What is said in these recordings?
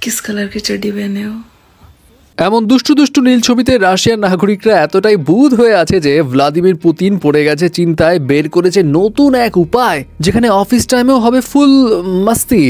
किस कलर की चड्डी पहने हो? এমন দুষ্টু দুষ্টু নীল ছবিতে রাশিয়ার নাগরিকরা এতটাই বুঁদ হয়ে আছে যে ভ্লাদিমির পুতিন পড়ে গেছে চিন্তায়, বের করেছে নতুন এক উপায় যেখানে অফিস টাইমেও হবে ফুল মাস্তি।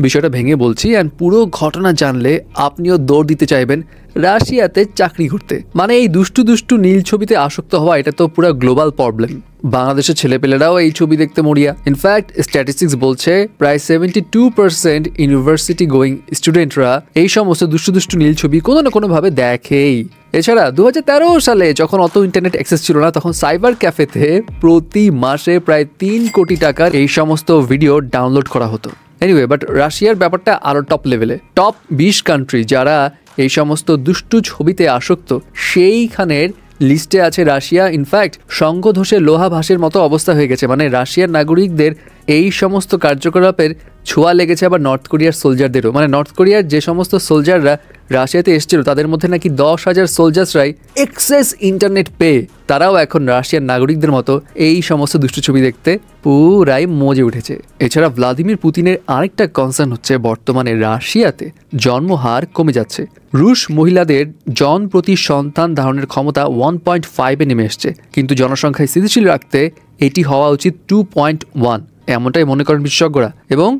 বিষয়টা ভেঙে বলছি, অ্যান্ড পুরো ঘটনা জানলে আপনিও দৌড় দিতে চাইবেন রাশিয়াতে চাকরি করতে। মানে এই দুষ্টু দুষ্টু নীল ছবিতে আসক্ত হওয়া এটা তো পুরো গ্লোবাল প্রবলেম। বাংলাদেশের ছেলেপেলেরাও এই ছবি দেখতে মরিয়া। ইনফ্যাক্ট স্ট্যাটিস্টিক্স বলছে প্রায় 72% ইউনিভার্সিটি গোয়িং স্টুডেন্টরা এই সমস্ত দুষ্টু দুষ্টু নীল ছবি কোনো না কোনোভাবে দেখেই। এছাড়া 2013 সালে যখন অত ইন্টারনেট অ্যাক্সেস ছিল না, তখন সাইবার ক্যাফেতে প্রতি মাসে প্রায় 3 কোটি টাকার এই সমস্ত ভিডিও ডাউনলোড করা হতো। এনিওয়ে, বাট রাশিয়ার ব্যাপারটা আরও টপ লেভেলে। টপ 20 কান্ট্রি যারা এই সমস্ত দুষ্টু ছবিতে আসক্ত সেইখানের লিস্টে আছে রাশিয়া। ইনফ্যাক্ট শঙ্খধ্বসের লোহা ভাসের মতো অবস্থা হয়ে গেছে। মানে রাশিয়ার নাগরিকদের এই সমস্ত কার্যকলাপের ছোঁয়া লেগেছে আবার নর্থ কোরিয়ার সোলজারদেরও। মানে নর্থ কোরিয়ার যে সমস্ত সোলজাররা রাশিয়াতে এসেছিল তাদের মধ্যে নাকি 10,000 সোলজার্সরাই এক্সেস ইন্টারনেট পেয়ে তারাও এখন রাশিয়ার নাগরিকদের মতো এই সমস্ত দুষ্টু ছবি দেখতে পুরাই মজে উঠেছে। এছাড়া ভ্লাদিমির পুতিনের আরেকটা কনসার্ন হচ্ছে বর্তমানে রাশিয়াতে জন্মহার কমে যাচ্ছে। রুশ মহিলাদের জন প্রতি সন্তান ধারণের ক্ষমতা 1.5-এ নেমে এসছে, কিন্তু জনসংখ্যায় স্থিতিশীল রাখতে এটি হওয়া উচিত 2.1, এমনটাই মনে করেন বিশেষজ্ঞরা। এবং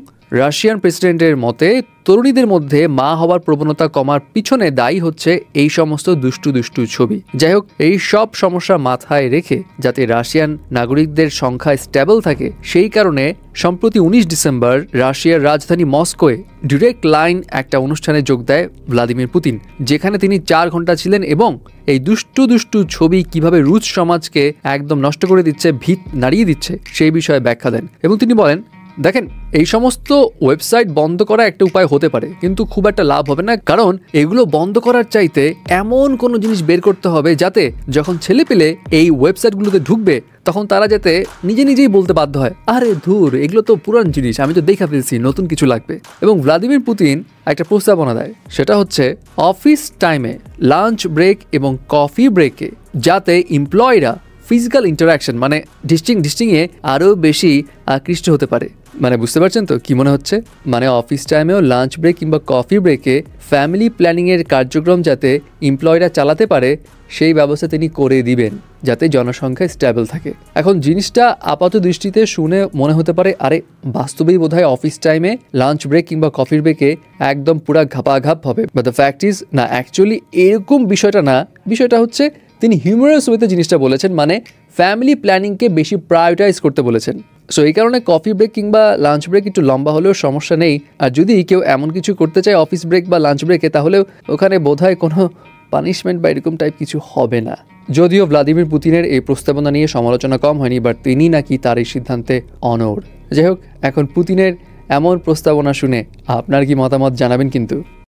রাশিয়ান প্রেসিডেন্টের মতে তরুণীদের মধ্যে মা হওয়ার প্রবণতা কমার পিছনে দায়ী হচ্ছে এই সমস্ত দুষ্টু দুষ্টু ছবি। যাই হোক, এই সব সমস্যা মাথায় রেখে যাতে রাশিয়ান নাগরিকদের সংখ্যা স্টেবল থাকে, সেই কারণে সম্প্রতি 19 ডিসেম্বর রাশিয়ার রাজধানী মস্কোয় ডিরেক্ট লাইন একটা অনুষ্ঠানে যোগ দেয় ভ্লাদিমির পুতিন, যেখানে তিনি 4 ঘন্টা ছিলেন এবং এই দুষ্টু দুষ্টু ছবি কিভাবে রুশ সমাজকে একদম নষ্ট করে দিচ্ছে, ভিত নাড়িয়ে দিচ্ছে, সেই বিষয়ে ব্যাখ্যা দেন। এবং তিনি বলেন, দেখেন, এই সমস্ত ওয়েবসাইট বন্ধ করা একটা উপায় হতে পারে, কিন্তু খুব একটা লাভ হবে না, কারণ এগুলো বন্ধ করার চাইতে এমন কোনো জিনিস বের করতে হবে যাতে যখন ছেলে পেলে এই ওয়েবসাইটগুলোতে ঢুকবে তখন তারা যাতে নিজে নিজেই বলতে বাধ্য হয়, আরে ধুর, এগুলো তো পুরান জিনিস, আমি তো দেখা ফেলছি, নতুন কিছু লাগবে। এবং ভ্লাদিমির পুতিন একটা প্রস্তাবনা দেয়, সেটা হচ্ছে অফিস টাইমে লাঞ্চ ব্রেক এবং কফি ব্রেকে যাতে এমপ্লয়িরা ফিজিক্যাল ইন্টারাকশন মানে ডিস্টিংয়ে আরও বেশি আকৃষ্ট হতে পারে। মানে বুঝতে পারছেন তো কি মনে হচ্ছে? মানে অফিস টাইমেও লাঞ্চ ব্রেক কিংবা কফি ব্রেকে ফ্যামিলি প্ল্যানিংয়ের কার্যক্রম যাতে এমপ্লয়িরা চালাতে পারে সেই ব্যবস্থা তিনি করে দিবেন যাতে জনসংখ্যা স্টেবল থাকে। এখন জিনিসটা আপাত দৃষ্টিতে শুনে মনে হতে পারে, আরে বাস্তবেই বোধহয় অফিস টাইমে লাঞ্চ ব্রেক কিংবা কফির ব্রেকে একদম পুরা ঘাপাঘাপ হবে। বাট দ্য ফ্যাক্ট ইজ না, অ্যাকচুয়ালি এরকম বিষয়টা না। বিষয়টা হচ্ছে তিনি হিউমারাস ওয়েতে জিনিসটা বলেছেন, মানে ফ্যামিলি প্ল্যানিংকে বেশি প্রায়োরিটাইজ করতে বলেছেন। সো এই কারণে কফি ব্রেক কিংবা লাঞ্চ ব্রেক একটু লম্বা হলেও সমস্যা নেই। আর যদি কেউ এমন কিছু করতে চায় অফিস ব্রেক বা লাঞ্চ ব্রেকে, তাহলেও ওখানে বোধহয় কোনো পানিশমেন্ট বা এরকম টাইপ কিছু হবে না। যদিও ভ্লাদিমির পুতিনের এই প্রস্তাবনা নিয়ে সমালোচনা কম হয়নি, বাট তিনি নাকি তার এই সিদ্ধান্তে অনড়। যাই হোক, এখন পুতিনের এমন প্রস্তাবনা শুনে আপনার কি মতামত জানাবেন কিন্তু।